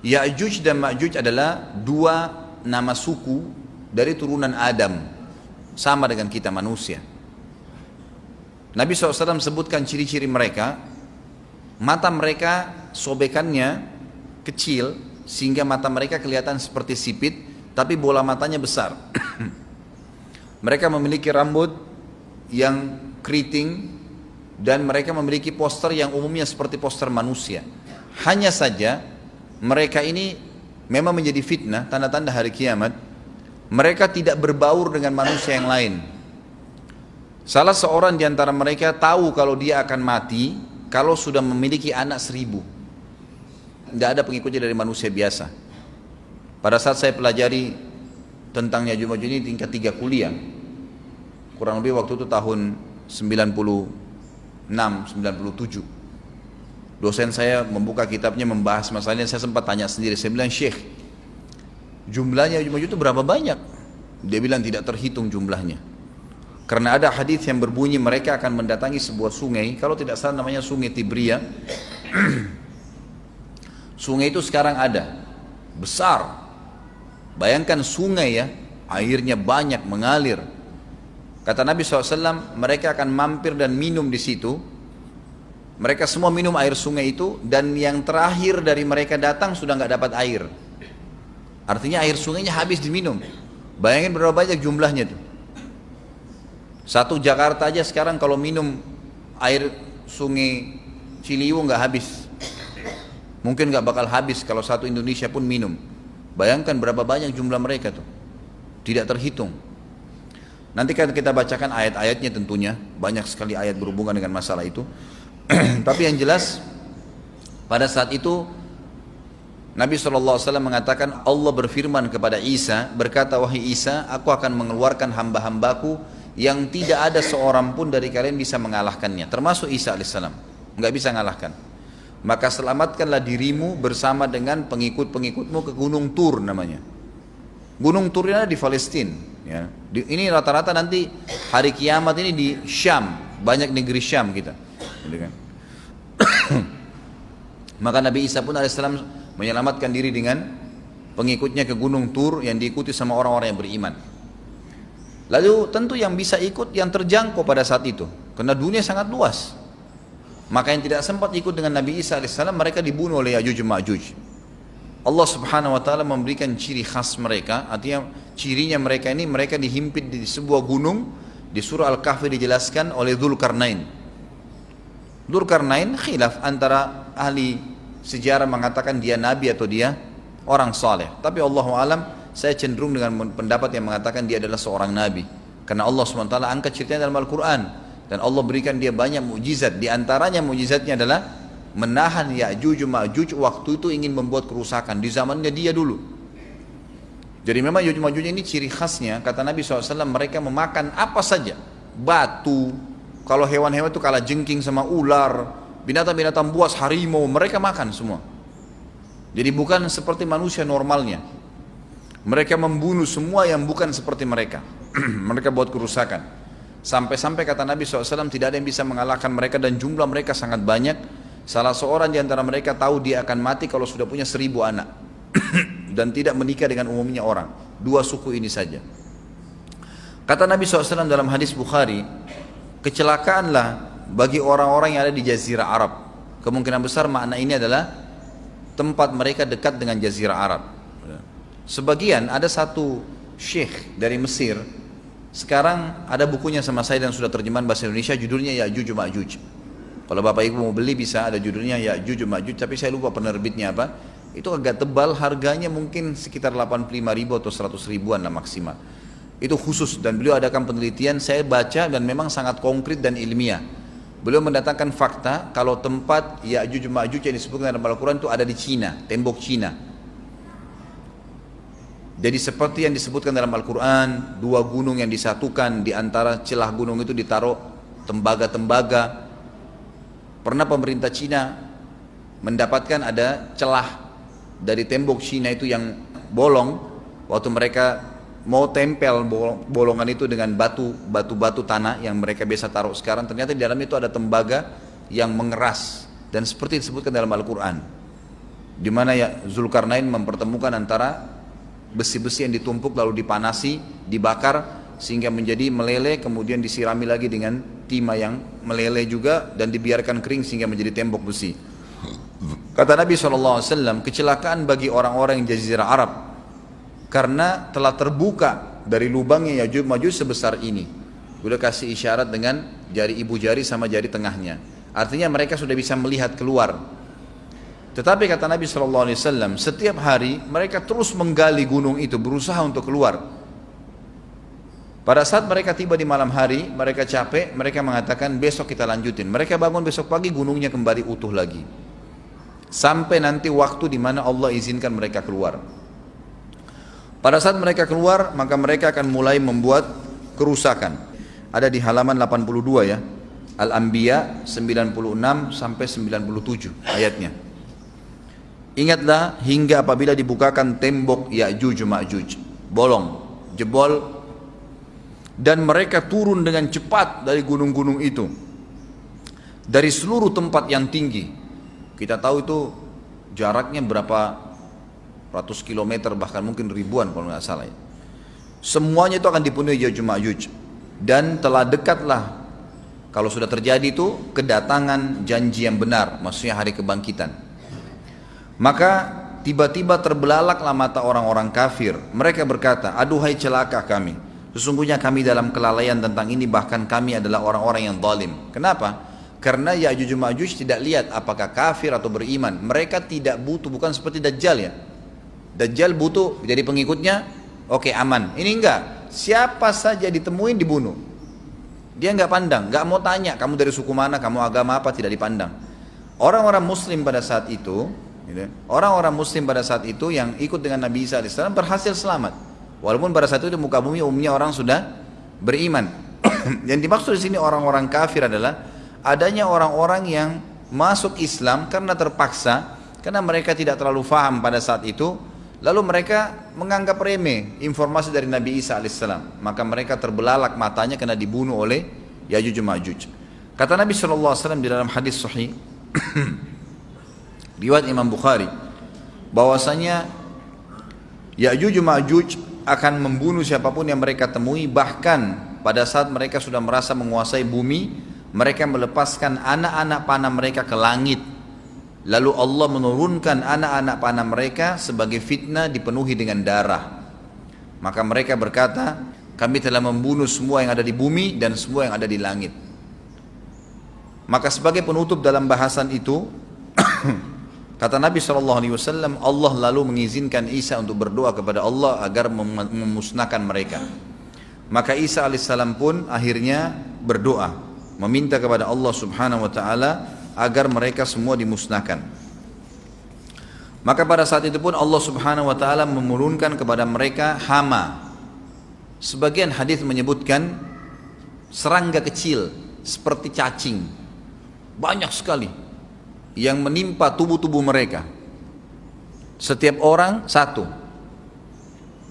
Ya'juj dan Ma'juj adalah dua nama suku dari turunan Adam, sama dengan kita manusia. Nabi SAW sebutkan ciri-ciri mereka. Mata mereka sobekannya kecil sehingga mata mereka kelihatan seperti sipit, tapi bola matanya besar. Mereka memiliki rambut yang keriting dan mereka memiliki poster yang umumnya seperti poster manusia. Hanya saja mereka ini memang menjadi fitnah, tanda-tanda hari kiamat. Mereka tidak berbaur dengan manusia yang lain. Salah seorang di antara mereka tahu kalau dia akan mati kalau sudah memiliki anak 1000. Tidak ada pengikutnya dari manusia biasa. Pada saat saya pelajari tentang Ya'juj Ma'juj ini tingkat 3 kuliah, kurang lebih waktu itu tahun 96, 97. Dosen saya membuka kitabnya membahas masalah ini. Saya sempat tanya sendiri, saya bilang, Syekh, jumlahnya Ya'juj Ma'juj itu berapa banyak? Dia bilang tidak terhitung jumlahnya. Karena ada hadis yang berbunyi mereka akan mendatangi sebuah sungai, kalau tidak salah namanya Sungai Tibria. Sungai itu sekarang ada, besar. Bayangkan sungai ya, airnya banyak mengalir. Kata Nabi SAW, mereka akan mampir dan minum di situ. Mereka semua minum air sungai itu, dan yang terakhir dari mereka datang sudah nggak dapat air. Artinya air sungainya habis diminum. Bayangin berapa banyak jumlahnya tuh. Satu Jakarta aja sekarang kalau minum air sungai Ciliwung nggak habis. Mungkin nggak bakal habis kalau satu Indonesia pun minum. Bayangkan berapa banyak jumlah mereka tuh. Tidak terhitung. Nanti kan kita bacakan ayat-ayatnya tentunya. Banyak sekali ayat berhubungan dengan masalah itu. Tapi yang jelas pada saat itu Nabi SAW mengatakan, Allah berfirman kepada Isa, berkata, wahai Isa, aku akan mengeluarkan hamba-hambaku yang tidak ada seorang pun dari kalian bisa mengalahkannya, termasuk Isa AS, nggak bisa mengalahkan. Maka selamatkanlah dirimu bersama dengan pengikut-pengikutmu ke Gunung Tur namanya. Gunung Tur ini ada di Palestina ya. Ini rata-rata nanti hari kiamat ini di Syam, banyak negeri Syam kita gitu kan. Maka Nabi Isa pun AS menyelamatkan diri dengan pengikutnya ke Gunung Tur yang diikuti sama orang-orang yang beriman. Lalu tentu yang bisa ikut yang terjangkau pada saat itu, karena dunia sangat luas. Maka yang tidak sempat ikut dengan Nabi Isa AS, mereka dibunuh oleh Ya'juj Ma'juj. Allah Subhanahu Wa Taala memberikan ciri khas mereka, artinya cirinya mereka ini, mereka dihimpit di sebuah gunung. Di surah Al-Kahfi dijelaskan oleh Dzulkarnain. Dzulkarnain khilaf antara ahli sejarah mengatakan dia nabi atau dia orang saleh. Tapi Allahu alam, saya cenderung dengan pendapat yang mengatakan dia adalah seorang nabi. Karena Allah SWT angkat ceritanya dalam Al-Quran. Dan Allah berikan dia banyak mukjizat. Di antaranya mukjizatnya adalah menahan Ya'juj Ma'juj waktu itu ingin membuat kerusakan di zamannya dia dulu. Jadi memang Ya'juj Ma'juj ini ciri khasnya, kata Nabi SAW, mereka memakan apa saja. Batu, kalau hewan-hewan itu kalah jengking sama ular, binatang-binatang buas, harimau, mereka makan semua. Jadi bukan seperti manusia normalnya. Mereka membunuh semua yang bukan seperti mereka. Mereka buat kerusakan. Sampai-sampai kata Nabi SAW tidak ada yang bisa mengalahkan mereka dan jumlah mereka sangat banyak. Salah seorang di antara mereka tahu dia akan mati kalau sudah punya 1000 anak. Dan tidak menikah dengan umumnya orang. 2 suku ini saja. Kata Nabi SAW dalam hadis Bukhari, kecelakaanlah bagi orang-orang yang ada di Jazirah Arab. Kemungkinan besar makna ini adalah tempat mereka dekat dengan Jazirah Arab. Sebagian, ada satu syekh dari Mesir, sekarang ada bukunya sama saya dan sudah terjemahan bahasa Indonesia, judulnya Ya'juj Ma'juj. Kalau Bapak Ibu mau beli bisa, ada judulnya Ya'juj Ma'juj, tapi saya lupa penerbitnya apa. Itu agak tebal, harganya mungkin sekitar 85.000 atau 100 ribuan lah maksimal. Itu khusus, dan beliau adakan penelitian, saya baca dan memang sangat konkret dan ilmiah. Beliau mendatangkan fakta kalau tempat Ya'juj Ma'juj yang disebutkan dalam Al-Quran itu ada di Cina, tembok Cina. Jadi seperti yang disebutkan dalam Al-Quran, 2 gunung yang disatukan, di antara celah gunung itu ditaruh tembaga-tembaga. Pernah pemerintah Cina mendapatkan ada celah dari tembok Cina itu yang bolong, waktu mereka mau tempel bolongan itu dengan batu tanah yang mereka biasa taruh sekarang, ternyata di dalam itu ada tembaga yang mengeras, dan seperti disebutkan dalam Al-Quran. di mana ya Zulkarnain mempertemukan antara besi-besi yang ditumpuk lalu dipanasi, dibakar sehingga menjadi meleleh, kemudian disirami lagi dengan timah yang meleleh juga dan dibiarkan kering sehingga menjadi tembok besi. Kata Nabi SAW, kecelakaan bagi orang-orang yang Jazirah Arab karena telah terbuka dari lubangnya Ya'juj Ma'juj sebesar ini. Udah kasih isyarat dengan jari ibu jari sama jari tengahnya. Artinya mereka sudah bisa melihat keluar. Tetapi kata Nabi SAW, setiap hari mereka terus menggali gunung itu, berusaha untuk keluar. Pada saat mereka tiba di malam hari, mereka capek, mereka mengatakan besok kita lanjutin. Mereka bangun besok pagi, gunungnya kembali utuh lagi. Sampai nanti waktu di mana Allah izinkan mereka keluar. Pada saat mereka keluar, maka mereka akan mulai membuat kerusakan. Ada di halaman 82 ya. Al-Anbiya 96 sampai 97 ayatnya. Ingatlah hingga apabila dibukakan tembok Ya'juj Ma'juj, bolong, jebol, dan mereka turun dengan cepat dari gunung-gunung itu, dari seluruh tempat yang tinggi. Kita tahu itu jaraknya berapa ratus kilometer, bahkan mungkin ribuan kalau nggak salah ya. Semuanya itu akan dipenuhi Ya'juj Ma'juj. Dan telah dekatlah, kalau sudah terjadi itu, kedatangan janji yang benar, maksudnya hari kebangkitan. Maka tiba-tiba terbelalaklah mata orang-orang kafir. Mereka berkata, aduhai celaka kami, sesungguhnya kami dalam kelalaian tentang ini, bahkan kami adalah orang-orang yang zalim. Kenapa? Karena Ya'juj Ma'juj tidak lihat apakah kafir atau beriman. Mereka tidak butuh, bukan seperti Dajjal ya. Dajjal butuh jadi pengikutnya, oke, aman. Ini enggak, siapa saja ditemuin dibunuh. Dia enggak pandang, enggak mau tanya kamu dari suku mana, kamu agama apa, tidak dipandang. Orang-orang muslim pada saat itu, orang-orang muslim pada saat itu yang ikut dengan Nabi Isa AS berhasil selamat. Walaupun pada saat itu di muka bumi umumnya orang sudah beriman. Yang dimaksud di sini orang-orang kafir adalah adanya orang-orang yang masuk Islam karena terpaksa, karena mereka tidak terlalu faham pada saat itu, lalu mereka menganggap remeh informasi dari Nabi Isa alaihissalam. Maka mereka terbelalak matanya karena dibunuh oleh Ya'juj Ma'juj. Kata Nabi SAW di dalam hadis sahih riwayat Imam Bukhari, bahwasanya Ya'juj Ma'juj akan membunuh siapapun yang mereka temui. Bahkan pada saat mereka sudah merasa menguasai bumi, mereka melepaskan anak-anak panah mereka ke langit. Lalu Allah menurunkan anak-anak panah mereka sebagai fitnah dipenuhi dengan darah. Maka mereka berkata, kami telah membunuh semua yang ada di bumi dan semua yang ada di langit. Maka sebagai penutup dalam bahasan itu, kata Nabi SAW, Allah lalu mengizinkan Isa untuk berdoa kepada Allah agar memusnahkan mereka. Maka Isa AS pun akhirnya berdoa, meminta kepada Allah Subhanahu Wa Taala agar mereka semua dimusnahkan. Maka pada saat itu pun Allah Subhanahu Wa Taala menurunkan kepada mereka hama. Sebagian hadis menyebutkan serangga kecil seperti cacing, banyak sekali yang menimpa tubuh-tubuh mereka. Setiap orang satu.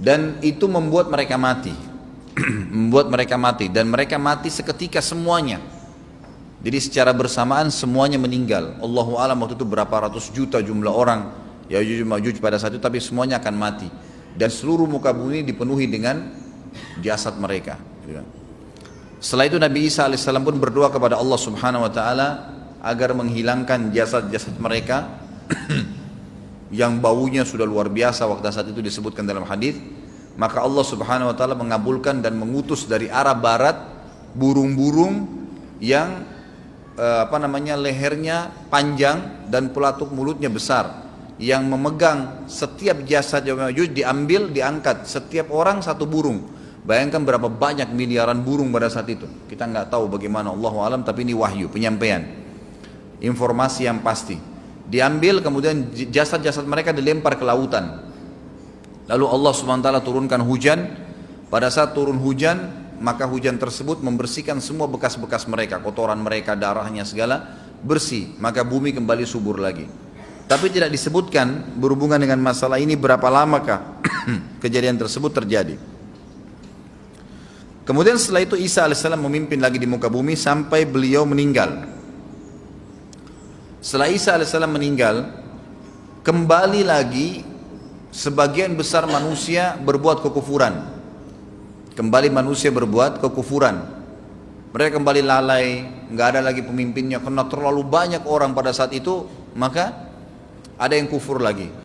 Dan itu membuat mereka mati. Membuat mereka mati. Dan mereka mati seketika semuanya. Jadi secara bersamaan semuanya meninggal. Allahu a'lam waktu itu berapa ratus juta jumlah orang Ya'juj Ma'juj pada saat itu, tapi semuanya akan mati. Dan seluruh muka bumi dipenuhi dengan jasad mereka. Setelah itu Nabi Isa AS pun berdoa kepada Allah Subhanahu Wa Taala agar menghilangkan jasad-jasad mereka yang baunya sudah luar biasa waktu saat itu disebutkan dalam hadis. Maka Allah Subhanahu Wa Taala mengabulkan dan mengutus dari arah barat burung-burung yang lehernya panjang dan pelatuk mulutnya besar, yang memegang setiap jasad Ya'juj diambil, diangkat setiap orang satu burung. Bayangkan berapa banyak miliaran burung pada saat itu. Kita nggak tahu bagaimana, Allahu a'lam, tapi ini wahyu, penyampaian informasi yang pasti. Diambil, kemudian jasad-jasad mereka dilempar ke lautan. Lalu Allah SWT turunkan hujan. Pada saat turun hujan, maka hujan tersebut membersihkan semua bekas-bekas mereka, kotoran mereka, darahnya segala bersih. Maka bumi kembali subur lagi. Tapi tidak disebutkan berhubungan dengan masalah ini berapa lamakah kejadian tersebut terjadi. Kemudian setelah itu Isa AS memimpin lagi di muka bumi sampai beliau meninggal. Setelah Isa AS meninggal, kembali lagi sebagian besar manusia berbuat kekufuran. Kembali manusia berbuat kekufuran. Mereka kembali lalai, nggak ada lagi pemimpinnya karena terlalu banyak orang pada saat itu, maka ada yang kufur lagi.